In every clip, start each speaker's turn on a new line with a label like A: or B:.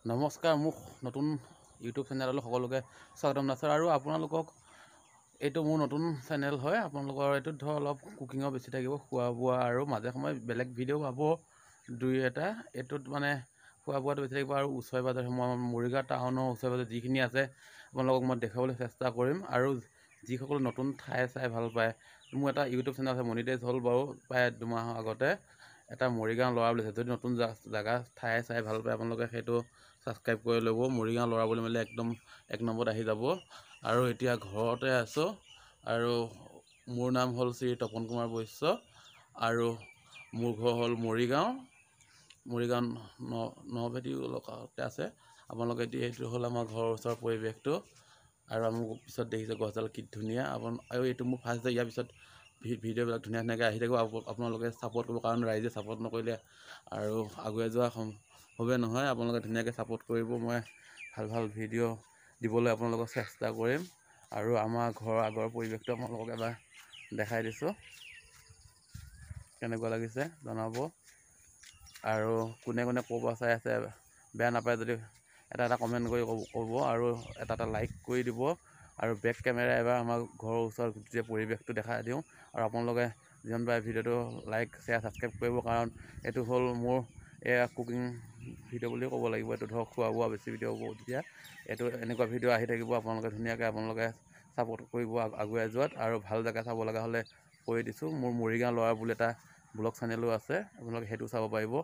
A: নমস্কাৰ, মোক নতুন ইউটিউব চেনেললৈ সকলোকে স্বাগতম জনাইছোঁ। আৰু আপোনালোকক এইটো মোৰ নতুন চেনেল হয়। আপোনালোকৰ এইটোত ধৰ অলপ কুকিঙৰ বেছি থাকিব, খোৱা বোৱা আৰু মাজে সময়ে বেলেগ ভিডিঅ' পাব দুই এটা। এইটোত মানে খোৱা বোৱাটো বেছি থাকিব আৰু ওচৰে পাঁজৰে মৰিগাঁও টাউনৰ ওচৰে পাঁজৰে যিখিনি আছে আপোনালোকক মই দেখাবলৈ চেষ্টা কৰিম। আৰু যিসকলে নতুন ঠাই চাই ভাল পায়, মোৰ এটা ইউটিউব চেনেল আছে, মনিটাইজ হ'ল বাৰু প্ৰায় 2 মাহৰ আগতে। এটা মৰিগাঁও ল'ৰা বুলি আছে, যদি নতুন জেগা ঠাই চাই ভাল পায় আপোনালোকে সেইটো ছাবস্ক্ৰাইব কৰি ল'ব। মৰিগাঁও ল'ৰা বুলি মাৰিলে একদম 1 নম্বৰত আহি যাব। আৰু এতিয়া ঘৰতে আছোঁ আৰু মোৰ নাম হ'ল শ্ৰী তপন কুমাৰ বৈশ্য আৰু মোৰ ঘৰ হ'ল মৰিগাঁও নভেটি লগতে আছে। আপোনালোকে এতিয়া এইটো হ'ল আমাৰ ঘৰৰ ওচৰৰ পৰিৱেশটো। আৰু আমি পিছত দেখিছোঁ গছডাল কি ধুনীয়া। আৰু এইটো মোৰ ফাৰ্ষ্ট ডে। ইয়াৰ পিছত ভিডিঅ'বিলাক ধুনীয়াকৈ আহি থাকিব। আপোনালোকে ছাপোৰ্ট কৰিব, কাৰণ ৰাইজে ছাপোৰ্ট নকৰিলে আৰু আগুৱাই যোৱা সম্ভৱে নহয়। আপোনালোকে ধুনীয়াকৈ ছাপোৰ্ট কৰিব। মই ভাল ভাল ভিডিঅ' দিবলৈ আপোনালোকক চেষ্টা কৰিম। আৰু আমাৰ ঘৰৰ আগৰ পৰিৱেশটো আপোনালোকক এবাৰ দেখাই দিছোঁ, কেনেকুৱা লাগিছে জনাব। আৰু কোনে কোনে ক'ৰ পৰা চাই আছে বেয়া নাপায় যদি এটা কমেণ্ট কৰি ক'ব আৰু এটা লাইক কৰি দিব। আৰু বেক কেমেৰা এবাৰ আমাৰ ঘৰৰ ওচৰত গোটেই পৰিৱেশটো দেখাই দিওঁ। আৰু আপোনালোকে যিমান পাৰে ভিডিঅ'টো লাইক শ্বেয়াৰ ছাবস্ক্ৰাইব কৰিব, কাৰণ এইটো হ'ল মোৰ এয়া কুকিং ভিডিঅ' বুলিও ক'ব লাগিব। এইটো ধৰক খোৱা বোৱা বেছি ভিডিঅ' হ'ব। তেতিয়া এইটো এনেকুৱা ভিডিঅ' আহি থাকিব। আপোনালোকে ধুনীয়াকৈ ছাপোৰ্ট কৰিব আগুৱাই যোৱাত। আৰু ভাল জেগা চাব লগা হ'লে কৈ দিছোঁ, মোৰ মৰিগাঁও ল'ৰা বুলি এটা ব্লগ চেনেলো আছে, আপোনালোকে সেইটো চাব পাৰিব।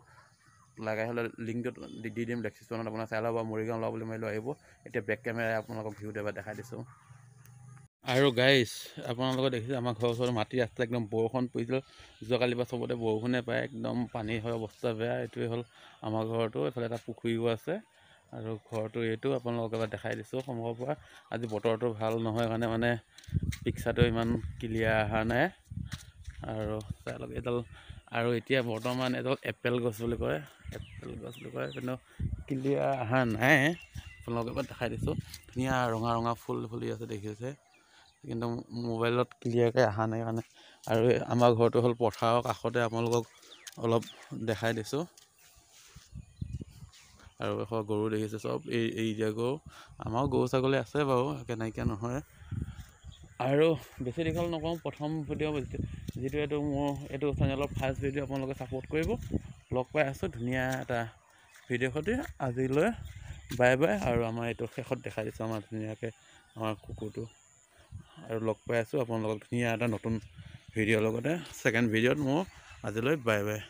A: লগাই হ'লে লিংকটো দি দিম ডেছক্ৰিপশ্যনত, আপোনাৰ চাই ল'ব। মৰিগাঁও ল'ৰা বুলি মাৰিলেও আহিব। এতিয়া বেক কেমেৰাই আপোনালোকক ভিউটো এবাৰ দেখাই দিছোঁ। আৰু গাইজ, আপোনালোকে দেখিছে আমাৰ ঘৰৰ ওচৰত মাটি ৰাস্তা একদম বৰষুণ পৰিছিল যোৱাকালিৰ পৰা, চবতে বৰষুণে পায়, একদম পানী হয়, অৱস্থা বেয়া। এইটোৱে হ'ল আমাৰ ঘৰটো। এইফালে এটা পুখুৰীও আছে আৰু ঘৰটো এইটো আপোনালোকক এবাৰ দেখাই দিছোঁ সন্মুখৰ পৰা। আজি বতৰটো ভাল নহয় কাৰণে মানে পিকচাৰটো ইমান ক্লিয়াৰ অহা নাই। আৰু চাই লওক এইডাল, আৰু এতিয়া বৰ্তমান এডাল এপেল গছ বুলি কয়, কিন্তু ক্লিয়াৰ অহা নাই। আপোনালোকক এবাৰ দেখাই দিছোঁ, ধুনীয়া ৰঙা ৰঙা ফুল ফুলি আছে দেখিছে, কিন্তু মোবাইলত ক্লিয়াৰকৈ অহা নাই কাৰণে। আৰু আমাৰ ঘৰটো হ'ল পথাৰৰ কাষতে, আপোনালোকক অলপ দেখাই দিছোঁ। আৰু এখন গৰু দেখিছে, চব এই দিয়া গৰু। আমাৰো গৰু ছাগলী আছে বাৰু, নাইকিয়া নহয়। আৰু বেছি দীঘল নকওঁ, প্ৰথম ভিডিঅ' যিটো এইটো মোৰ এইটো চেনেলৰ ফাৰ্ষ্ট ভিডিঅ', আপোনালোকে ছাপোৰ্ট কৰিব। লগ পাই আছোঁ ধুনীয়া এটা ভিডিঅ' সৈতে। আজিলৈ বাই বাই। আৰু আমাৰ এইটো শেষত দেখাই দিছোঁ আমাৰ ধুনীয়াকৈ আমাৰ কুকুৰটো। আৰু লগ পাই আছোঁ আপোনালোকক ধুনীয়া এটা নতুন ভিডিঅ'ৰ লগতে। ছেকেণ্ড ভিডিঅ'ত মোৰ আজিলৈ বাই বাই।